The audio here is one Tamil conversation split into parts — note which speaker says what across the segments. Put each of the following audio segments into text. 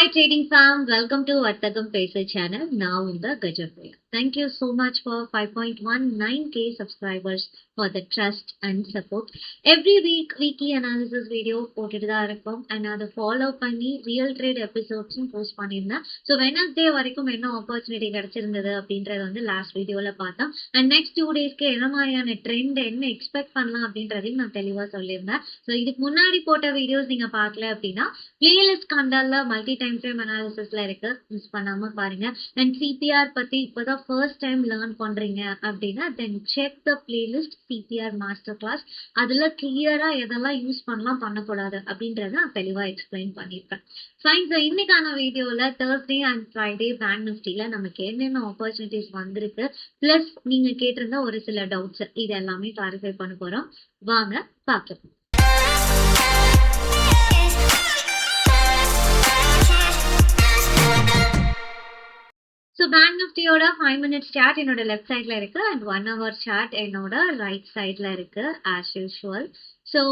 Speaker 1: Hi trading fam, welcome to Vartagam Paisa channel. Now in the Gajapriya. Thank you so much for 5.19k subscribers for the trust and support. Every week weekly analysis video போட்டுட்டு தான் இருக்கும். and அதை ஃபாலோ பண்ணி ரியல் ட்ரேட் எபிசோட்ஸும் போஸ்ட் பண்ணியிருந்தேன். ஸோ வெனஸ்டே வரைக்கும் என்ன ஆப்பர்ச்சுனிட்டி கிடைச்சிருந்தது அப்படின்றத வந்து லாஸ்ட் வீடியோல பார்த்தோம். அண்ட் நெக்ஸ்ட் 2 டேஸ்க்கு என்ன மாதிரியான ட்ரெண்ட் என்ன எக்ஸ்பெக்ட் பண்ணலாம் அப்படின்றதையும் நான் தெளிவா சொல்லியிருந்தேன். ஸோ இதுக்கு முன்னாடி போட்ட வீடியோஸ் நீங்க பார்க்கல அப்படின்னா பிளேலிஸ்ட் கண்டால மல்டி டைம் ஃப்ரேம் அனாலிசிஸ்ல இருக்கு, மிஸ் பண்ணாம பாருங்க. அண்ட் சிபிஆர் பத்தி இப்பதான் ஃபர்ஸ்ட் டைம் லேர்ன் பண்றீங்க அப்படின்னா then check the playlist CPR master class. அதுல கிளியரா எதெல்லாம் யூஸ் பண்ணலாம் பண்ணக்கூடாது அப்படின்றத நான் தெளிவா எக்ஸ்பிளைன் பண்ணிருக்கேன். ஃபைன். ஸோ இன்னைக்கான வீடியோல Thursday அண்ட் ஃப்ரைடே பேங்க் நிஃப்டில நமக்கு என்னென்ன ஆப்பர்ச்சுனிட்டிஸ் வந்திருக்கு, பிளஸ் நீங்க கேட்டிருந்த ஒரு சில டவுட்ஸ், இது எல்லாமே கிளாரிஃபை பண்ண போறோம். வாங்க பார்க்கலாம். ஸோ பேங்க் நிஃப்டியோட 5 minutes சார்ட் என்னோட லெஃப்ட் சைட்ல இருக்கு அண்ட் 1 hour சார்ட் என்னோட ரைட் சைட்ல இருக்கு as usual. So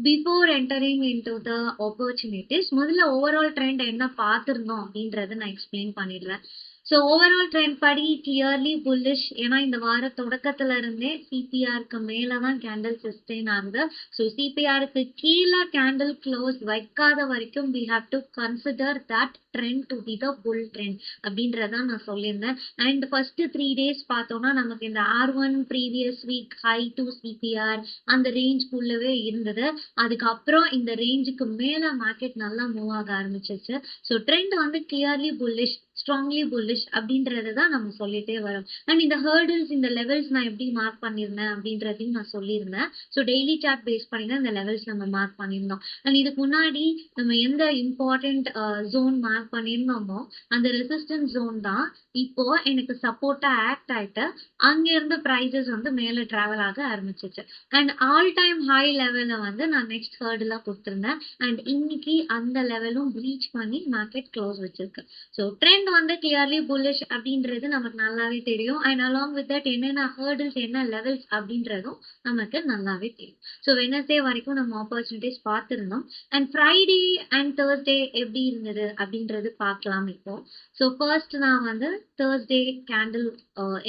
Speaker 1: before entering into the opportunities முதல்ல ஓவரால் ட்ரெண்ட் என்ன பார்த்துருந்தோம் அப்படின்றத நான் எக்ஸ்பிளைன் பண்ணிடுறேன். ஸோ ஓவரால் ட்ரெண்ட் படி கிளியர்லி புல்லிஷ். ஏன்னா இந்த வார தொடக்கத்துல இருந்தே சிபிஆருக்கு மேலதான் கேண்டில் சஸ்டெயின் ஆகுது. ஸோ சிபிஆருக்கு கீழே கேண்டில் க்ளோஸ் வைக்காத வரைக்கும் we have to consider that trend to be the bull trend அப்படின்றதான் நான் சொல்லியிருந்தேன். அண்ட் ஃபர்ஸ்ட் 3 days பார்த்தோம்னா நமக்கு இந்த R1 previous week high to CPR அந்த ரேஞ்ச்குள்ளவே இருந்தது. அதுக்கப்புறம் இந்த ரேஞ்சுக்கு மேல மார்க்கெட் நல்லா மூவ் ஆக ஆரம்பிச்சிச்சு. ஸோ ட்ரெண்ட் வந்து கிளியர்லி புல்லிஷ், ஸ்ட்ராங்லி புல்லிஷ் அப்படின்றது தான் நம்ம சொல்லிட்டே வரோம். அண்ட் இந்த ஹர்டில்ஸ், இந்த லெவல்ஸ் நான் எப்படி மார்க் பண்ணியிருந்தேன் அப்படின்றதையும் நான் சொல்லியிருந்தேன். ஸோ டெய்லி சார்ட் பேஸ் பண்ணி தான் இந்த லெவல்ஸ் நம்ம மார்க் பண்ணியிருந்தோம். அண்ட் இதுக்கு முன்னாடி நம்ம எந்த இம்பார்ட்டன்ட் ஜோன் மார்க் பண்ணியிருந்தோமோ அந்த ரெசிஸ்டன்ஸ் ஜோன் தான் இப்போ எனக்கு சப்போர்ட்டா ஆக்ட் ஆயிட்டு அங்கிருந்து ப்ரைசஸ் வந்து மேல டிராவல் ஆக ஆரம்பிச்சிச்சு. அண்ட் ஆல் டைம் ஹை லெவல்ல வந்து நான் நெக்ஸ்ட் ஹர்டிலா கொடுத்திருந்தேன். அண்ட் இன்னைக்கு அந்த லெவலும் ரீச் பண்ணி மார்க்கெட் க்ளோஸ் வச்சிருக்கு. ஸோ ட்ரெண்ட் வந்து கிளியர்லி புல்லிஷ் அப்படின்றது நமக்கு நல்லாவே தெரியும். அண்ட் அலாங் வித் தட் என்னென்ன ஹர்டில்ஸ் என்ன லெவல்ஸ் அப்படின்றதும் நமக்கு நல்லாவே தெரியும். ஸோ வெனஸ்டே வரைக்கும் நம்ம ஆப்பர்ச்சுனிட்டிஸ் பார்த்துருந்தோம். அண்ட் ஃப்ரைடே அண்ட் தேர்ஸ்டே எப்படி இருந்தது அப்படின்றது பார்க்கலாம் இப்போ. ஸோ ஃபர்ஸ்ட் நான் வந்து தேர்ஸ்டே கேண்டில்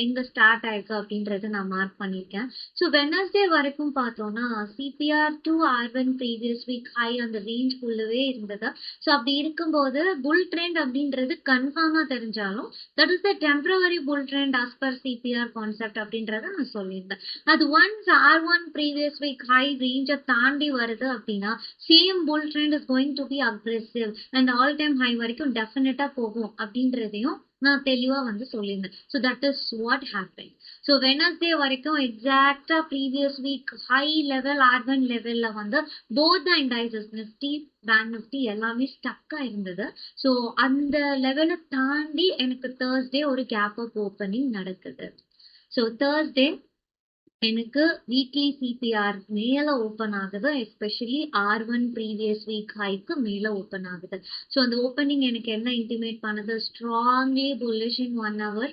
Speaker 1: எங்க ஸ்டார்ட் ஆயிருக்கு அப்படின்றத நான் மார்க் பண்ணியிருக்கேன். ஸோ வெனஸ்டே வரைக்கும் பார்த்தோம்னா CPR to R1 previous week high அந்த ரேஞ்ச்குள்ளவே இருந்தது. ஸோ அப்படி இருக்கும்போது புல் ட்ரெண்ட் அப்படின்றது கன்ஃபார்மா தெரிஞ்சாலும் that is the temporary bull trend as per CPR concept அப்படின்றத நான் சொல்லியிருந்தேன். அது once R1 previous week high ரேஞ்சை தாண்டி வருது அப்படின்னா same bull trend is going to be aggressive and all time high வரைக்கும் டெஃபினட்டா போகும் அப்படின்றதையும் நான் தெளிவா வந்து சொல்லியிருந்தேன். So that is what happen. So Wednesday வரைக்கும் எக்ஸாக்டா previous week high level R1 லெவல்ல வந்து both the indices Nifty bank Nifty எல்லாமே ஸ்டக்கா இருந்தது. ஸோ அந்த லெவலை தாண்டி எனக்கு தேர்ஸ்டே ஒரு கேப் அப் ஓப்பனிங் நடக்குது. ஸோ தேர்ஸ்டே எனக்கு வீக்லி சிபிஆர் மேல ஓப்பன் ஆகுது, especially R1 previous week haiku மேல ஓப்பன் ஆகுது. ஸோ அந்த ஓப்பனிங் எனக்கு என்ன இன்டிமேட் பண்ணுது, strongly bullish in 1 hour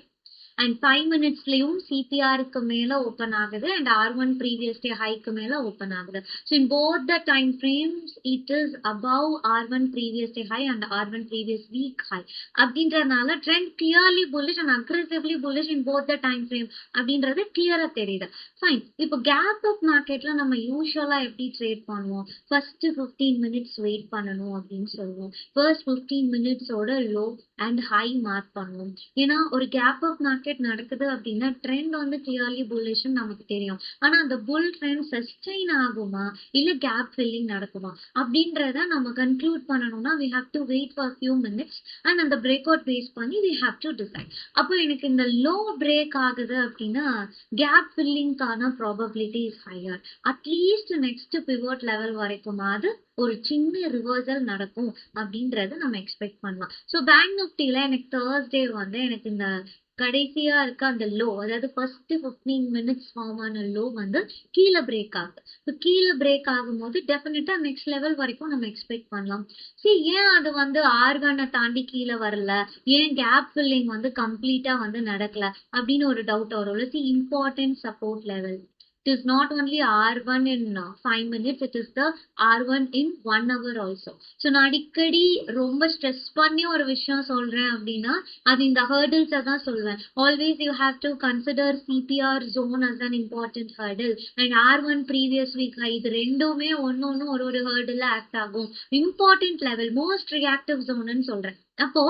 Speaker 1: and 5 minutesலயும் சிபிஆருக்கு மேல ஓப்பன் ஆகுது and R1 previous day haiku மேல ஓப்பன் ஆகுது. So in both the time frames it is above R1 previous day high and R1 previous week high அப்படின்றதுனால trend clearly bullish and aggressively bullish in both the time frame அப்படின்றது கிளியரா தெரியுது. ஃபைன். இப்போ கேப் அப் மார்க்கெட்ல நம்ம யூஸ்வலா எப்படி ட்ரேட் பண்ணுவோம், ஃபர்ஸ்ட் 15 minutes வெயிட் பண்ணணும் அப்படின்னு சொல்லுவோம். ஃபர்ஸ்ட் 15 minutesோட லோ அண்ட் ஹை மார்க் பண்ணுவோம். ஏன்னா ஒரு கேப் அப் மார்க்கெட் நடக்குது அப்படின்னா ட்ரெண்ட் வந்து கிளியர்லி புல்லிஷ் நமக்கு தெரியும். ஆனா அந்த புல் ட்ரெண்ட் சஸ்டெயின் ஆகுமா இல்ல கேப் ஃபில்லிங் நடக்குமா அப்படின்றத நம்ம கன்க்ளூட் பண்ணணும்னா we have to wait for few minutes and அந்த பிரேக் அவுட் பேஸ் பண்ணி we have to decide. அப்போ எனக்கு இந்த லோ பிரேக் ஆகுது அப்படின்னா கேப் ஃபில்லிங்கான probability is higher. At least next pivot level வரைக்குமாவது ஒரு சின்ன ரிவர்சல் நடக்கும் அப்படின்றத நம்ம எக்ஸ்பெக்ட் பண்ணலாம். ஸோ பேங்க் நிஃப்டில எனக்கு தேர்ஸ்டே வந்து எனக்கு இந்த கடைசியா இருக்க அந்த லோ, அதாவது ஃபர்ஸ்ட் 15 minutes ஃபார்ம் ஆன லோ வந்து கீழே பிரேக் ஆகுது. ஸோ கீழே பிரேக் ஆகும்போது டெஃபினட்டா நெக்ஸ்ட் லெவல் வரைக்கும் நம்ம எக்ஸ்பெக்ட் பண்ணலாம். சரி, ஏன் அது வந்து R1 தாண்டி கீழே வரல, ஏன் கேப் ஃபில்லிங் வந்து கம்ப்ளீட்டா வந்து நடக்கல அப்படின்னு ஒரு டவுட் வரும்ல. C important support level It is not only R1 in 5 minutes, it is the R1 in 1 hour also. So நான் அடிக்கடி ரொம்ப ஸ்ட்ரெஸ் பண்ணி ஒரு விஷயம் சொல்றேன் அப்படின்னா அது இந்த ஹர்டில்ஸ் தான் சொல்வேன். Always you have to consider CPR zone as an important hurdle and R1 previous week high. இது ரெண்டுமே ஒன்னு ஒரு ஹர்டில் ஆக்ட் ஆகும். இம்பார்ட்டன்ட் லெவல் மோஸ்ட் ரியாக்டிவ் ஜோன்னு சொல்றேன். அப்போ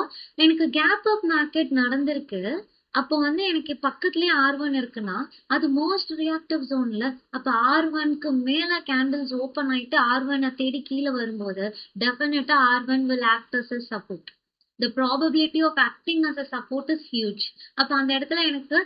Speaker 1: எனக்கு கேப் அப் மார்க்கெட் நடந்திருக்கு. அப்போ வந்து எனக்கு பக்கத்துலயே R1 இருக்குன்னா அது மோஸ்ட் ரியாக்டிவ் ஜோன்ல. அப்ப R1க்கு மேல கேண்டில்ஸ் ஓபன் ஆயிட்டு R1 தேடி கீழே வரும்போது டெஃபினட்டா R1 will act as a support. The probability of acting as a support is huge. அப்ப அந்த இடத்துல எனக்கு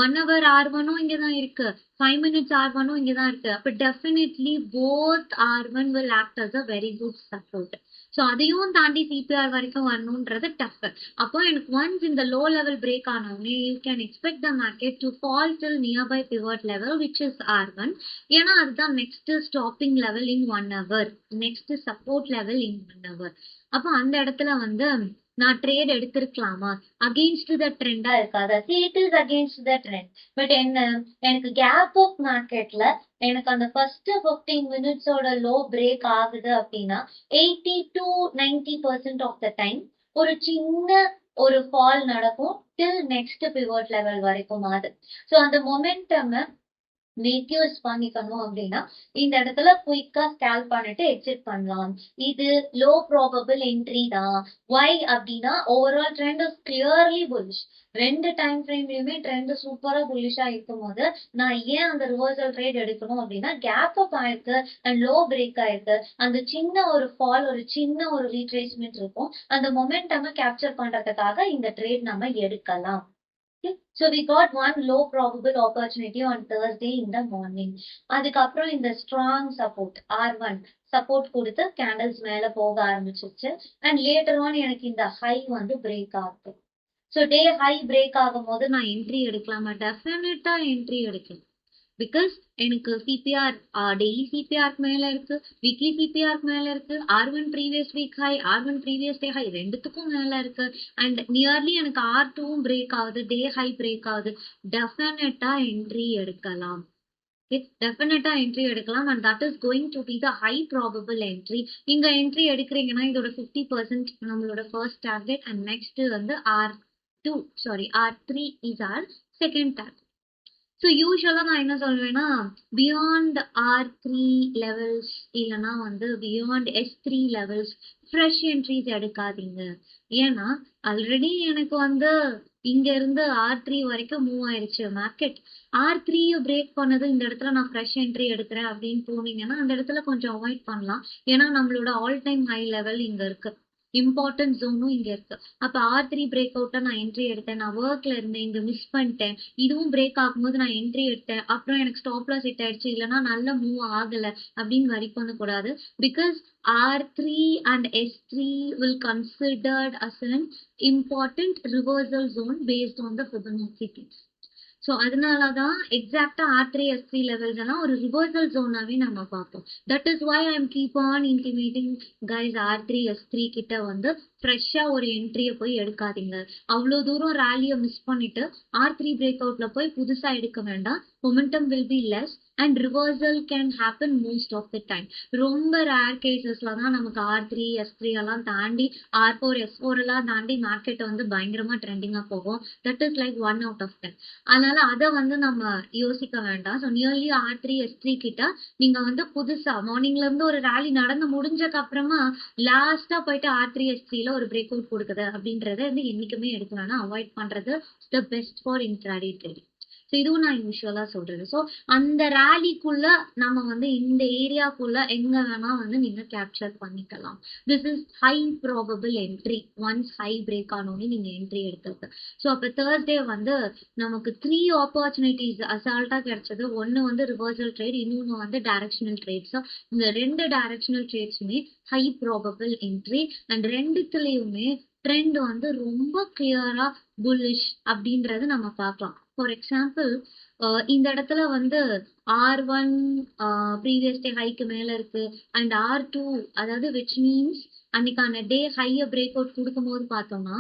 Speaker 1: 1 hour R1 இங்கதான் இருக்கு, 5 minutes R1 இங்கதான் இருக்கு. அப்ப definitely both R1 will act as a very good support. So அதையும் தாண்டி சிபிஆர் வரைக்கும் வரணும்ன்றது டஃப். அப்போ எனக்கு ஒன்ஸ் இந்த லோ லெவல் பிரேக் ஆனோடனே you can expect the market to fall till nearby pivot level which is R1. ஏன்னா அதுதான் next stopping level in 1 hour, next support level in 1 hour. அப்போ அந்த இடத்துல வந்து நான் ட்ரேட் எடுத்திருக்கலாமா? அகெயின்ஸ்ட் த ட்ரெண்டா இருக்காது. It is against the trend. But என்ன, எனக்கு கேப் ஆஃப் மார்க்கெட்ல எனக்கு அந்த ஃபர்ஸ்ட் 15 மினிட்ஸோட லோ பிரேக் ஆகுது அப்படின்னா 80 to 90% ஆஃப் த டைம் ஒரு சின்ன ஒரு ஃபால் நடக்கும் டில் நெக்ஸ்ட் பிவட் லெவல் வரைக்கும். அது ஸோ அந்த மொமெண்டம் மேக்யூஸ் பண்ணிக்கணும் அப்படின்னா இந்த இடத்துல குயிக்கா ஸ்கேல் பண்ணிட்டு எக்ஸிட் பண்ணலாம். இது லோ ப்ராபபிள் என்ட்ரி தான். ஒய் அப்படின்னா overall trend is clearly bullish. ரெண்டு டைம் ஃப்ரேம்லயுமே ட்ரெண்ட் சூப்பரா புல்லிஷா இருக்கும் போது நான் ஏன் அந்த ரிவர்சல் ட்ரேட் எடுக்கணும் அப்படின்னா கேப் அப் ஆயிருக்கு அண்ட் லோ பிரேக் ஆயிருக்கு. அந்த சின்ன ஒரு ஃபால், ஒரு சின்ன ஒரு ரீட்ரேஸ்மெண்ட் இருக்கும். அந்த மொமெண்டம் கேப்சர் பண்றதுக்காக இந்த ட்ரேட் நம்ம எடுக்கலாம். So we got one low probable opportunity on Thursday in the morning. அதுக்கப்புறம் இந்த strong support R1 சப்போர்ட் கொடுத்து கேண்டில்ஸ் மேல போக ஆரம்பிச்சிருச்சு. அண்ட் லேட்டர் ஆன் எனக்கு இந்த ஹை வந்து பிரேக் ஆகுது. ஸோ டே ஹை பிரேக் ஆகும் போது நான் என்ட்ரி எடுக்கலாமா? டெஃபினட்டா என்ட்ரி எடுக்கலாம். பிகாஸ் எனக்கு சிபிஆர் டெய்லி சிபிஆர் மேல இருக்கு, வீக்லி சிபிஆர் மேல இருக்கு, R1 previous week high, R1 previous day high ரெண்டுத்துக்கும் மேல இருக்கு. அண்ட் நியர்லி எனக்கு R2வும் பிரேக் ஆகுது, டே ஹை பிரேக் ஆகுது. டெஃபினட்டா என்ட்ரி எடுக்கலாம். டெஃபினட்டா என்ட்ரி எடுக்கலாம். And that is going to be the high probable entry. இங்க என்ட்ரி எடுக்கிறீங்கன்னா இதோட 50% நம்மளோட ஃபர்ஸ்ட் டார்கெட். அண்ட் நெக்ஸ்ட் வந்து R3 is our second target. So யூஸ்வலா நான் என்ன சொல்வேன்னா பியாண்ட் R3 லெவல்ஸ் இல்லைன்னா வந்து beyond S3 levels fresh entries எடுக்காதீங்க. ஏன்னா ஆல்ரெடி எனக்கு வந்து இங்க இருந்து R3 வரைக்கும் மூவ் ஆயிடுச்சு மார்க்கெட். R3 பிரேக் பண்ணது இந்த இடத்துல நான் ஃப்ரெஷ் என்ட்ரி எடுக்கிறேன் அப்படின்னு போனீங்கன்னா அந்த இடத்துல கொஞ்சம் அவாய்ட் பண்ணலாம். ஏன்னா நம்மளோட ஆல் டைம் ஹை லெவல் இங்க இருக்கு, இம்பார்ட்டன்ட் ஜோனும் இங்க இருக்கு. அப்ப R3 பிரேக் அவுட்டா நான் என்ட்ரி எடுத்தேன், நான் ஒர்க்ல இருந்தேன், இங்க மிஸ் பண்ணிட்டேன். இதுவும் பிரேக் ஆகும்போது நான் என்ட்ரி எடுத்தேன், அப்புறம் எனக்கு ஸ்டாப் லாஸ் ஹிட் ஆயிடுச்சு, இல்லைன்னா நல்ல மூவ் ஆகல அப்படின்னு வரி பண்ணக்கூடாது. Because R3 and S3 will considered as an important reversal zone based on the Fibonacci tips. So அதனாலதான் எக்ஸாக்டா R3 S3 லெவல்ஸ் எல்லாம் ஒரு ரிவர்சல் ஜோனாவே நம்ம பார்ப்போம். That is why I am keep on intimating guys R3 S3 கிட்ட வந்து ஃப்ரெஷ்ஷா ஒரு என்ட்ரிய போய் எடுக்காதீங்க. அவ்வளோ தூரம் ரேலியை மிஸ் பண்ணிட்டு R3 பிரேக் அவுட்ல போய் புதுசா எடுக்க வேண்டாம். Momentum will be less and reversal can happen most of the time. ரொம்ப ரேர் கேசஸ்ல தான் நமக்கு R3 S3 எல்லாம் தாண்டி R4 S4 எல்லாம் தாண்டி மார்க்கெட் வந்து பயங்கரமா ட்ரெண்டிங்கா போகும். That is like 1 out of 10. அதனால அதை வந்து நம்ம யோசிக்க வேண்டாம். ஸோ நியர்லி R3 S3 கிட்ட நீங்க வந்து புதுசா மார்னிங்ல இருந்து ஒரு ரேலி நடந்து முடிஞ்சதுக்கு அப்புறமா லாஸ்டா போயிட்டு R3 S3ல ஒரு பிரேக் அவுட் கொடுக்குது அப்படின்றத வந்து என்னைக்குமே எடுக்க வேணாம். அவாய்ட் பண்றது the best for intraday trading. So இதுவும் நான் யூஸ்வலா சொல்றது. ஸோ அந்த ரேலிக்குள்ள நம்ம வந்து இந்த ஏரியாக்குள்ள எங்க வேணா வந்து நீங்க கேப்சர் பண்ணிக்கலாம். This is high probable entry. Once high break ஆனோடனே நீங்க என்ட்ரி எடுக்கிறது. ஸோ அப்ப தேர்ஸ்டே வந்து நமக்கு 3 ஆப்பர்ச்சுனிட்டிஸ் அசால்ட்டா கிடைச்சது. ஒன்னு வந்து ரிவர்சல் ட்ரேட், இன்னொன்னு வந்து டைரக்ஷனல் ட்ரேட். ஸோ இந்த 2 டைரக்ஷனல் ட்ரேட்ஸுமே ஹை ப்ராபபிள் என்ட்ரி. அண்ட் ரெண்டுத்துலயுமே ட்ரெண்ட் வந்து ரொம்ப கிளியரா புல்லிஷ் அப்படின்றது நம்ம பார்க்கலாம். ஃபார் எக்ஸாம்பிள் இந்த இடத்துல வந்து R1 ப்ரீவியஸ் டே ஹைக்கு மேல இருக்கு அண்ட் R2 அதாவது விச் மீன்ஸ் அன்னைக்கான டே ஹைய பிரேக் அவுட் கொடுக்கும் போது பார்த்தோம்னா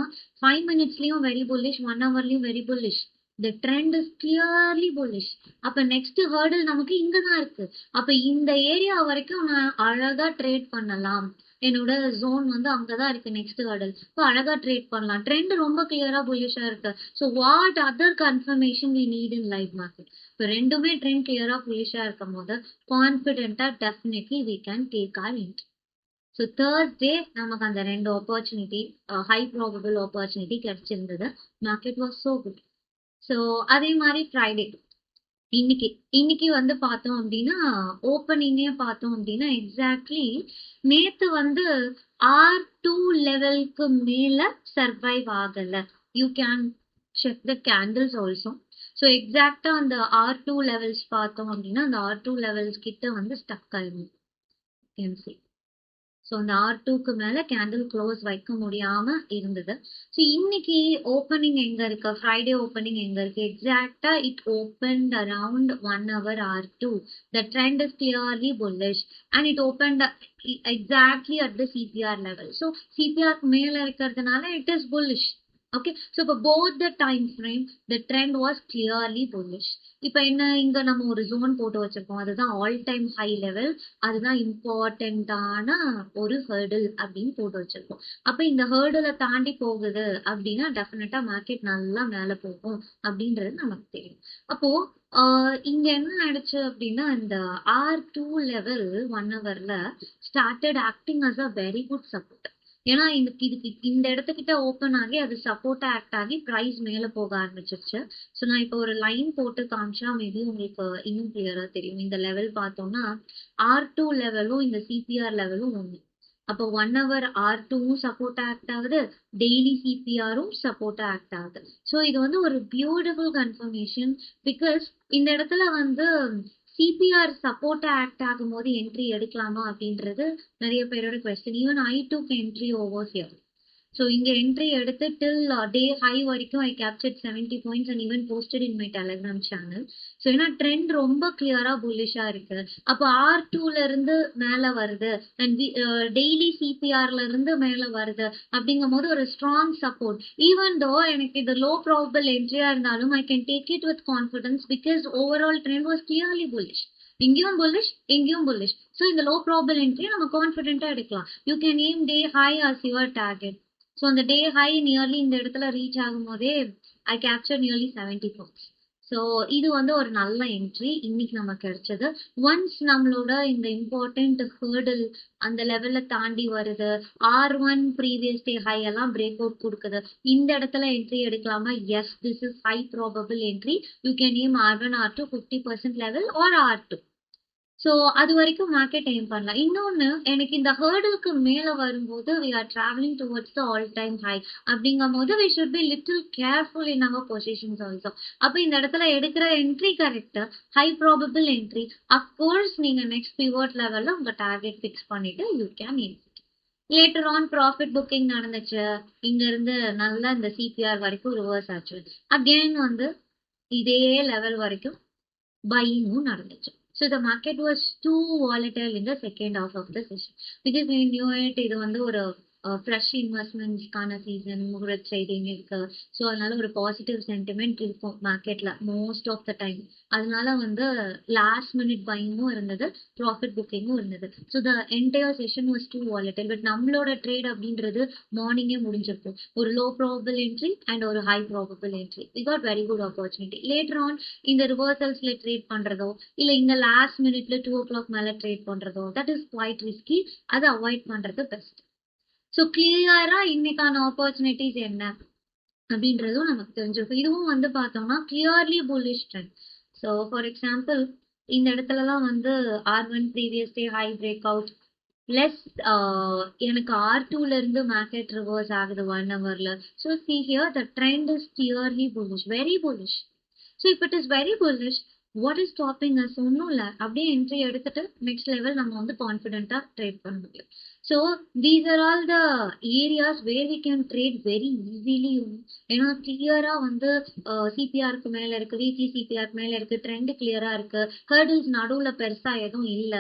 Speaker 1: 5 மினிட்ஸ்லயும் வெரி புல்லிஷ், 1 ஹவர்லயும் very bullish. The trend is clearly bullish. அப்ப next hurdle நமக்கு இங்க தான் இருக்கு. அப்ப இந்த ஏரியா வரைக்கும் நான் அழகா ட்ரேட் பண்ணலாம். என்னோட ஜோன் வந்து அங்கதான் இருக்கு நெக்ஸ்ட் ஹர்டல். இப்போ அழகா ட்ரேட் பண்ணலாம். ட்ரெண்ட் ரொம்ப கிளியரா புல்லிஷா இருக்கு. So what other confirmation we need in live market? இப்போ ரெண்டுமே ட்ரெண்ட் கிளியரா புல்லிஷா இருக்கும் போது கான்ஃபிடென்ட்டா definitely we can take our entry. So Thursday நமக்கு அந்த ரெண்டு ஆப்பர்ச்சுனிட்டி, ஹை ப்ராபபிள் ஆப்பர்ச்சுனிட்டி கிடைச்சிருந்தது. Market was so good. So அதே மாதிரி ஃப்ரைடே இன்னைக்கு வந்து பார்த்தோம் அப்படின்னா ஓப்பனிங்கே பார்த்தோம் அப்படின்னா எக்ஸாக்ட்லி நேத்து வந்து R2 லெவலுக்கு மேல சர்வைவ் ஆகல. You can check the candles also. So எக்ஸாக்டா அந்த R2 லெவல்ஸ் பார்த்தோம் அப்படின்னா அந்த R2 லெவல்ஸ் கிட்ட வந்து ஸ்டக் ஆயிடும். ஸோ அந்த R2க்கு மேல கேண்டில் க்ளோஸ் வைக்க முடியாம இருந்தது. ஸோ இன்னைக்கு ஓப்பனிங் எங்க இருக்கு? ஃப்ரைடே ஓப்பனிங் எங்க இருக்கு? எக்ஸாக்டா it opened around 1 hour R2. The trend is clearly bullish and it opened exactly at the CPR level. So CPR மேல இருக்கிறதுனால it is bullish. Okay, so for both the time frame the trend was clearly bullish. இப்ப என்ன, இங்க நம்ம ஒரு ஜோன் போட்டு வச்சிருக்கோம். அதுதான் ஆல் டைம் ஹை லெவல். அதுதான் இம்பார்ட்டன்டான ஒரு ஹர்டில் அப்படின்னு போட்டு வச்சிருக்கோம். அப்ப இந்த ஹர்டில தாண்டி போகுது அப்படின்னா டெஃபினட்டா மார்க்கெட் நல்லா மேல போகும் அப்படின்றது நமக்கு தெரியும். அப்போ இங்க என்ன ஆயிடுச்சு அப்படின்னா இந்த R2 லெவல் 1 hourல started acting as a very good support. ஏன்னா இதுக்கு இந்த இடத்துக்கிட்ட ஓப்பன் ஆகி அது சப்போர்ட் ஆக்ட் ஆகி பிரைஸ் மேல போக ஆரம்பிச்சிருச்சு. ஸோ நான் இப்போ ஒரு லைன் போட்டு காமிச்சா மேபி உங்களுக்கு இன்னும் கிளியரா தெரியும். இந்த லெவல் பார்த்தோம்னா R2 லெவலும் இந்த சிபிஆர் லெவலும் ஒண்ணு. அப்போ 1 hour R2வும் சப்போர்ட் ஆக்ட் ஆகுது, டெய்லி சிபிஆரும் சப்போர்ட் ஆக்ட் ஆகுது. ஸோ இது வந்து ஒரு பியூட்டிஃபுல் கன்ஃபர்மேஷன். பிகாஸ் இந்த இடத்துல வந்து சிபிஆர் சப்போர்ட் ஆக்ட் ஆகும்போது என்ட்ரி எடுக்கலாமா அப்படின்றது நிறைய பேரோட question. Even I took entry over here. So இங்க என்ட்ரி எடுத்து டில் டே ஹை வரைக்கும் I captured 70 points and even posted in my telegram channel. So ஏன்னா ட்ரெண்ட் ரொம்ப கிளியரா புல்லிஷா இருக்கு. அப்போ R2ல இருந்து மேல வருது அண்ட் டெய்லி சிபிஆர்ல இருந்து மேல வருது அப்படிங்கும் போது ஒரு ஸ்ட்ராங் சப்போர்ட். ஈவன் தோ எனக்கு இது லோ ப்ராபபிள் என்ட்ரியா இருந்தாலும் I can take it with confidence because overall trend was clearly bullish. இங்கேயும் புல்லிஷ், எங்கேயும் புல்லிஷ். ஸோ இந்த லோ ப்ராபபிள் என்ட்ரியை நம்ம கான்ஃபிடென்ட்டா எடுக்கலாம். You can aim day high as your target. So அந்த டே ஹை நியர்லி இந்த இடத்துல ரீச் ஆகும் போதே ஐ கேப்சர் நியர்லி 70 points. ஸோ இது வந்து ஒரு நல்ல என்ட்ரி இன்னைக்கு நமக்கு கிடைச்சது. ஒன்ஸ் நம்மளோட இந்த இம்பார்ட்டன்ட் ஹர்டில் அந்த லெவல்ல தாண்டி வருது, R1 ப்ரீவியஸ் டே ஹை எல்லாம் பிரேக் அவுட் கொடுக்குது, இந்த இடத்துல என்ட்ரி எடுக்கலாமா? Yes, this is high probable entry. You can aim R1 R2 50% level or R2. So அது வரைக்கும் மார்க்கெட் எய்ம் பண்ணலாம். இன்னொன்னு, எனக்கு இந்த ஹர்டுக்கு மேல வரும்போது we are traveling towards the all time high அப்படிங்கும் போது we should be little careful in our positions also. அப்ப இந்த இடத்துல எடுக்கிற entry correct, high probable entry. Of course நீங்க நெக்ஸ்ட் பிவோட் லெவல்ல உங்க டார்கெட் ஃபிக்ஸ் பண்ணிட்டு you can exit. Later on profit booking நடந்துச்சு. இங்க இருந்து நல்லா இந்த சிபிஆர் வரைக்கும் ரிவர்ஸ் ஆச்சு. அகெயின் வந்து இதே லெவல் வரைக்கும் பையிங்கும் நடந்துச்சு. So the market was too volatile in the second half of the session because we knew it. இது வந்து ஒரு ஃப்ரெஷ் இன்வெஸ்ட்மெண்ட்ஸ்க்கான சீசன், முகூர்த் ட்ரேடிங் இருக்கு. ஸோ அதனால ஒரு பாசிட்டிவ் சென்டிமெண்ட் இருக்கும் மார்க்கெட்ல மோஸ்ட் ஆஃப் த டைம். அதனால வந்து லாஸ்ட் மினிட் பையிங்கும் இருந்தது, ப்ராஃபிட் புக்கிங்கும் இருந்தது. So the entire session was too volatile. But நம்மளோட ட்ரேட் அப்படின்றது மார்னிங்கே முடிஞ்சிருக்கும். ஒரு லோ ப்ராபபிள் என்ட்ரி அண்ட் ஒரு high probable entry. We got very good opportunity. Later on இந்த ரிவர்சல்ஸ்ல ட்ரேட் பண்றதோ இல்ல இந்த லாஸ்ட் மினிட்ல 2 o'clock மேல ட்ரேட் பண்றதோ தட் இஸ் குவைட் ரிஸ்கி. அதை அவாய்ட் பண்றது பெஸ்ட். ஸோ கிளியரா இன்னைக்கான ஆப்பர்ச்சுனிட்டிஸ் என்ன அப்படின்றதும் நமக்கு தெரிஞ்சிருக்கும். இதுவும் வந்து பார்த்தோம்னா clearly bullish trend. So for example இந்த இடத்துலலாம் வந்து R1 previous day high break out plus எனக்கு R2ல இருந்து மார்க்கெட் ரிவர்ஸ் ஆகுது 1 hourல. So see here the trend is clearly bullish, very bullish. So if it is very bullish, what is stopping us? ஒன்றும் இல்லை, அப்படியே என்ட்ரி எடுத்துட்டு நெக்ஸ்ட் லெவல் நம்ம வந்து கான்ஃபிடென்ட்டா ட்ரேட் பண்ண முடியும். So these are all the areas where we can trade very easily. ஏன்னா கிளியரா வந்து சிபிஆருக்கு மேல இருக்கு, வீக்லி சிபிஆர் மேல இருக்கு, ட்ரெண்ட் கிளியரா இருக்கு, ஹர்டில்ஸ் நடுவுல பெருசா எதுவும் இல்ல,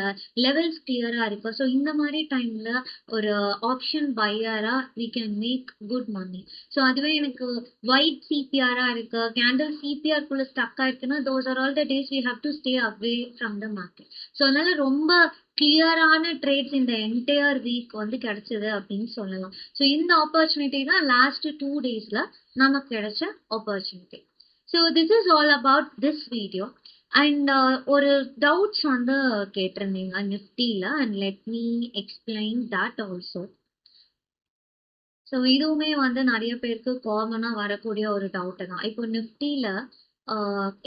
Speaker 1: லெவல்ஸ் கிளியரா இருக்கு. ஸோ இந்த மாதிரி டைம்ல ஒரு ஆப்ஷன் பையரா we can make good money. So அதுவே எனக்கு ஒயிட் சிபிஆரா இருக்கு, கேண்டில் சிபிஆர் குள்ள ஸ்டக் ஆயிருக்குன்னா those are all the days we have to stay away from the market. So அதனால ரொம்ப கிளியரான ட்ரேட்ஸ் இந்த என்டையர் வீக் வந்து கிடைச்சது அப்படின்னு சொல்லலாம். ஸோ இந்த ஆப்பர்ச்சுனிட்டி தான் லாஸ்ட் 2 டேஸ்ல நமக்கு கிடைச்ச opportunity. So this is all about this video. And ஒரு டவுட்ஸ் வந்து கேட்டிருந்தீங்க நிஃப்டியில, and let me explain that also. So இதுவுமே வந்து நிறைய பேருக்கு காமனா வரக்கூடிய ஒரு டவுட் தான். இப்போ நிஃப்டியில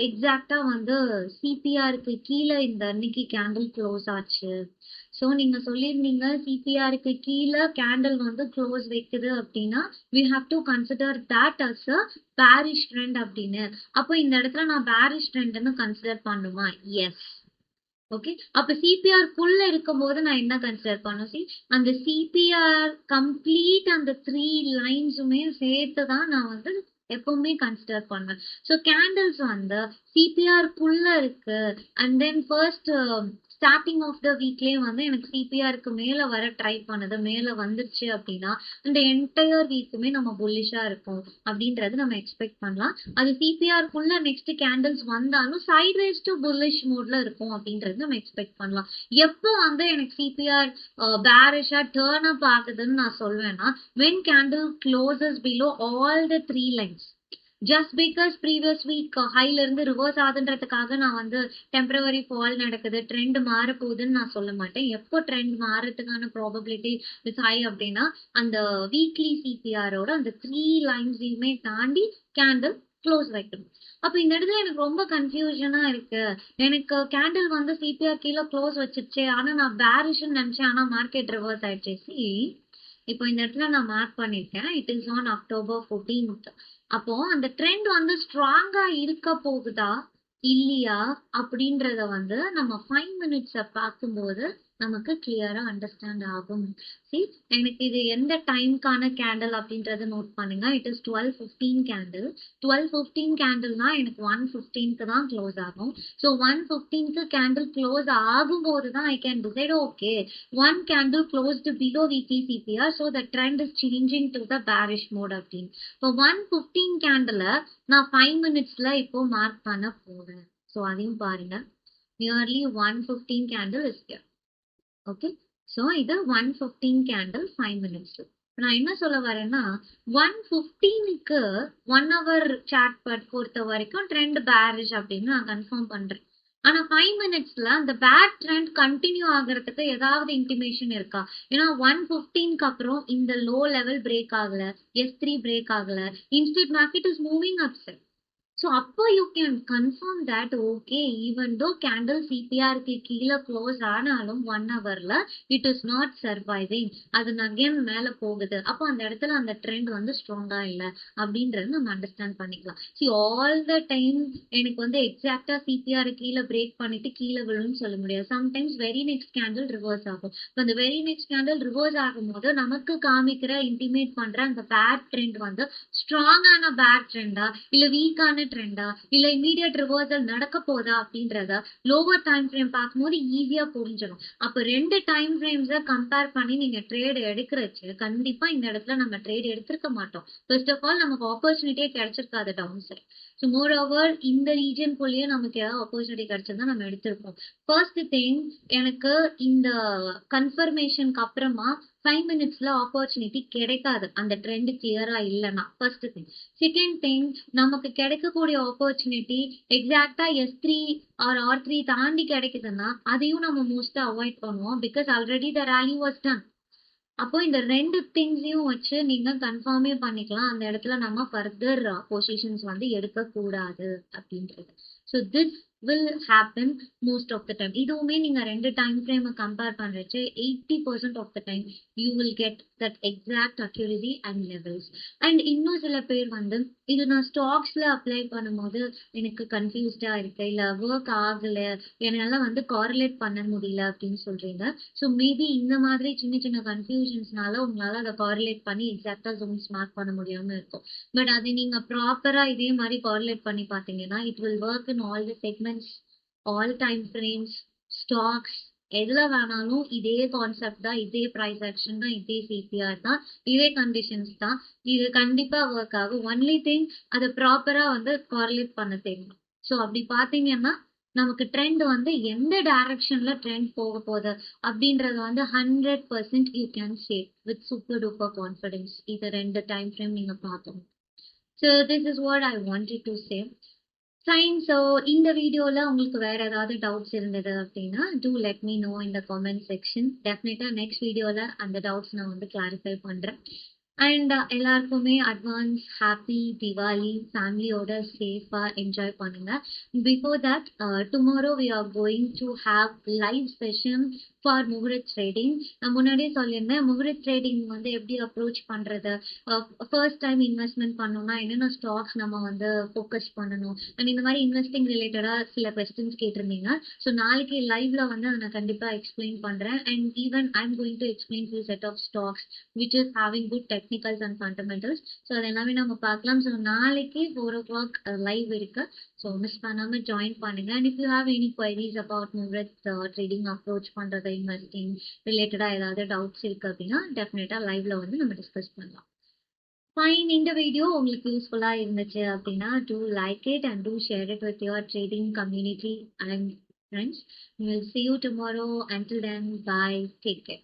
Speaker 1: எக்ஸாக்டா வந்து சிபிஆருக்கு கீழே இந்த அன்னைக்கு கேண்டில் க்ளோஸ் ஆச்சு. ஸோ நீங்க சொல்லியிருந்தீங்க சிபிஆருக்கு கீழே கேண்டில் வந்து க்ளோஸ் வைக்குது அப்படின்னா we have to consider that as a bearish trend அப்படின்னு. அப்போ இந்த இடத்துல நான் bearish trendன்னு கன்சிடர் பண்ணுமா? எஸ். ஓகே, அப்ப சிபிஆர் குள்ள இருக்கும்போது நான் என்ன கன்சிடர் பண்ணும்? அந்த சிபிஆர் கம்ப்ளீட் அந்த 3 லைன்ஸுமே சேர்த்து தான் நான் வந்து எப்பவுமே கன்சிடர் பண்ணுவேன். ஸோ கேண்டில்ஸ் வந்து சிபிஆர் குள்ள இருக்கு and then first starting of the வீக்லயே வந்து எனக்கு சிபிஆருக்கு மேல வர ட்ரை பண்ணுது, மேல வந்துருச்சு அப்படின்னா இந்த என்டையர் வீக்குமே நம்ம புல்லிஷா இருக்கும் அப்படின்றது நம்ம எக்ஸ்பெக்ட் பண்ணலாம். அது சிபிஆர் குள்ள நெக்ஸ்ட் கேண்டில்ஸ் வந்தாலும் சைட்வேஸ் டு புல்லிஷ் மோட்ல இருக்கும் அப்படின்றது நம்ம எக்ஸ்பெக்ட் பண்ணலாம். எப்போ வந்து எனக்கு சிபிஆர் பேரிஷா டர்ன் அப் ஆகுதுன்னு நான் சொல்வேன்னா when candle closes below all the 3 lines. Just because previous week ஹைல இருந்து ரிவர்ஸ் ஆகுதுன்றதுக்காக நான் வந்து டெம்பரவரி ஃபால் நடக்குது, ட்ரெண்ட் மாற போகுதுன்னு நான் சொல்ல மாட்டேன். எப்போ ட்ரெண்ட் மாறதுக்கான ப்ராபபிலிட்டி இஸ் ஹை அப்படின்னா அந்த வீக்லி சிபிஆரோட அந்த 3 லைன்ஸையுமே தாண்டி கேண்டில் க்ளோஸ் வைக்கணும். அப்ப இந்த இடத்துல எனக்கு ரொம்ப கன்ஃபியூஷனா இருக்கு. எனக்கு கேண்டில் வந்து சிபிஆர் கீழே க்ளோஸ் வச்சிருச்சு, ஆனா நான் பேரிஷ்ன்னு நினைச்சேன், ஆனா மார்க்கெட் ரிவர்ஸ் ஆயிடுச்சு. இப்போ இந்த இடத்துல நான் மார்க் பண்ணிருக்கேன், it is on October 14th. அப்போ அந்த ட்ரெண்ட் வந்து ஸ்ட்ராங்கா இருக்க போகுதா இல்லையா அப்படின்றத வந்து நம்ம 5 மினிட்ஸ பார்க்கும்போது நமக்கு கிளியரா அண்டர்ஸ்டாண்ட் ஆகும். எனக்கு இது எந்த டைம்க்கான கேண்டில் அப்படின்றத நோட் பண்ணுங்க. It is 12:15 candle. 12:15 கேண்டில்னா எனக்கு 1:15க்கு தான் க்ளோஸ் ஆகும். ஸோ 1:15க்கு கேண்டில் க்ளோஸ் ஆகும்போது தான் I can decide okay one candle closed below weekly CPR, so the trend is changing to the bearish mode அப்படின்னு. இப்போ 1:15 கேண்டில் நான் 5 மினிட்ஸ்ல இப்போ மார்க் பண்ண போறேன். ஸோ அதையும் பாருங்க, nearly 1:15 candle is here. Okay, so இது 1:15 கேண்டில் 5 மினிட்ஸ். நான் என்ன சொல்ல வரேன்னா 1:15க்கு 1 hour சார்ட் பொறுத்த வரைக்கும் ட்ரெண்ட் பேரிஷ் அப்படின்னு நான் கன்ஃபார்ம் பண்றேன். ஆனா 5 மினிட்ஸ்ல அந்த பேட் ட்ரெண்ட் கண்டினியூ ஆகிறதுக்கு ஏதாவது இன்டிமேஷன் இருக்கா? ஏன்னா 1:15க்கு அப்புறம் இந்த லோ லெவல் பிரேக் ஆகல, S3 பிரேக் ஆகல, instant market is moving upside. So அப்போ you can confirm that okay even though candle சிபிஆருக்கு கீழே க்ளோஸ் ஆனாலும் 1 hourல it is not surviving, அது அகைன் மேல போகுது. அப்போ அந்த இடத்துல அந்த ட்ரெண்ட் வந்து ஸ்ட்ராங்கா இல்ல அப்படின்றது நம்ம அண்டர்ஸ்டாண்ட் பண்ணிக்கலாம். ஆல் த டைம் எனக்கு வந்து எக்ஸாக்டா சிபிஆர் கீழே பிரேக் பண்ணிட்டு கீழே விழுன்னு சொல்ல முடியாது. Sometimes very next candle reverse ஆகும். அந்த வெரி நெக்ஸ்ட் கேண்டில் ரிவர்ஸ் ஆகும்போது நமக்கு காமிக்கிற இன்டிமேட் பண்ற அந்த பேட் ட்ரெண்ட் வந்து ஸ்ட்ராங்கான பேட் ட்ரெண்டா இல்ல வீக்கான ட்ரெண்டா இல்ல இமீடியட் ரிவர்சல் நடக்க போதா அப்படின்றத லோவர் டைம் ஃப்ரேம் பார்க்கும்போது ஈஸியா புரிஞ்சிடும். அப்ப 2 டைம் ஃப்ரேம்ஸை கம்பேர் பண்ணி நீங்க ட்ரேட் எடுக்கிறச்சு கண்டிப்பா இந்த இடத்துல நம்ம ட்ரேட் எடுத்திருக்க மாட்டோம். ஃபர்ஸ்ட் ஆஃப் ஆல் நமக்கு ஆப்பர்ச்சுனிட்டியே கிடைச்சிருக்காது down side. So moreover இந்த ரீஜனுக்குள்ளேயே நமக்கு ஏதாவது ஆப்பர்ச்சுனிட்டி கிடைச்சதா நம்ம எடுத்திருப்போம். ஃபர்ஸ்ட் திங், எனக்கு இந்த கன்ஃபர்மேஷனுக்கு அப்புறமா 5 மினிட்ஸ்ல ஆப்பர்ச்சுனிட்டி கிடைக்காது அந்த ட்ரெண்ட் கிளியரா இல்லைன்னா. First thing. செகண்ட் திங், நமக்கு கிடைக்கக்கூடிய ஆப்பர்ச்சுனிட்டி எக்ஸாக்டா S3 ஆர் R3 தாண்டி கிடைக்குதுன்னா அதையும் நம்ம மோஸ்டா அவாய்ட் பண்ணுவோம். Because already the rally was done. அப்போ இந்த 2 திங்ஸையும் வச்சு நீங்க கன்ஃபார்மே பண்ணிக்கலாம் அந்த இடத்துல நம்ம ஃபர்தர் பொசிஷன்ஸ் வந்து எடுக்க கூடாது அப்படின்றது. So this will happen most of the time. இதுவுமே நீங்க 2 time ஃப்ரேம compare பண்றச்சு 80% of the time you will get that exact accuracy and levels. And இன்னும் சில பேர் வந்து இது நான் ஸ்டாக்ஸ்ல அப்ளை பண்ணும்போது எனக்கு கன்ஃபியூஸ்டா இருக்கு, இல்ல ஒர்க் ஆகல, என்னால வந்து காரிலேட் பண்ண முடியல அப்படின்னு சொல்றீங்க. ஸோ மேபி இந்த மாதிரி சின்ன சின்ன கன்ஃபியூஷன்ஸ்னால உங்களால அதை காரிலேட் பண்ணி எக்ஸாக்டா ஜோன்ஸ் மார்க் பண்ண முடியாம இருக்கும். பட் அதை நீங்க ப்ராப்பரா இதே மாதிரி காரிலேட் பண்ணி பார்த்தீங்கன்னா it will work in all the segments, all time frames, stocks, எதுல வேணாலும் இதே கான்செப்ட் தான், இதே ப்ரைஸ் ஆக்ஷன் தான், இதே சிபிஆர் தான், இதே கண்டிஷன்ஸ் தான். இது கண்டிப்பா ஒர்க் ஆகும். ஒன்லி திங் அதை ப்ராப்பரா வந்து காரிலேட் பண்ண தெரியும். ஸோ அப்படி பார்த்தீங்கன்னா நமக்கு ட்ரெண்ட் வந்து எந்த டைரக்ஷன்ல ட்ரெண்ட் போக போகுது அப்படின்றது வந்து 100% you can say with super duper confidence. இது 2 டைம் ஃப்ரேம் நீங்க பார்த்தோம். So this is what I wanted to say. Fine. So இந்த வீடியோல உங்களுக்கு வேற ஏதாவது டவுட்ஸ் இருந்தது அப்படின்னா do let me know in the comment section. டெஃபினட்டா நெக்ஸ்ட் வீடியோல அந்த டவுட்ஸ் நான் வந்து கிளாரிஃபை பண்றேன். அண்ட் எல்லாருக்குமே அட்வான்ஸ் ஹாப்பி திவாலி, ஃபேமிலியோட சேஃபா என்ஜாய் பண்ணுங்க. Before that tomorrow we are going to have live session for muhurat trading. நான் முன்னாடியே சொல்லியிருந்தேன் முகூர்த் ட்ரேடிங் வந்து எப்படி அப்ரோச் பண்றது, ஃபர்ஸ்ட் டைம் இன்வெஸ்ட்மெண்ட் பண்ணணும்னா என்னென்ன ஸ்டாக்ஸ் நம்ம வந்து ஃபோக்கஸ் பண்ணணும் அண்ட் இந்த மாதிரி இன்வெஸ்டிங் ரிலேட்டடா சில கொஸ்டின்ஸ் கேட்டிருந்தீங்க. ஸோ நாளைக்கு லைவ்ல வந்து அதை நான் கண்டிப்பா எக்ஸ்பிளைன் பண்றேன். And even I am going to explain few set of stocks which is having good technicals and fundamentals. So அது எல்லாமே நம்ம பார்க்கலாம். ஸோ நாளைக்கு 4 o'clock லைவ் இருக்கு. ஸோ மிஸ் பண்ணாம ஜாயின் பண்ணுங்க. And if you have any queries about muhurat trading approach பண்றது, இன்வெஸ்டிங் ரிலேட்டடா ஏதாவது டவுட்ஸ் இருக்கு அப்படின்னா டெஃபினட்டா லைவ்ல வந்து நம்ம டிஸ்கஸ் பண்ணலாம். ஃபைன். இந்த வீடியோ உங்களுக்கு யூஸ்ஃபுல்லா இருந்துச்சு அப்படின்னா do like it and do share it with your trading community and friends. We will see you tomorrow. Until then, bye. Take care.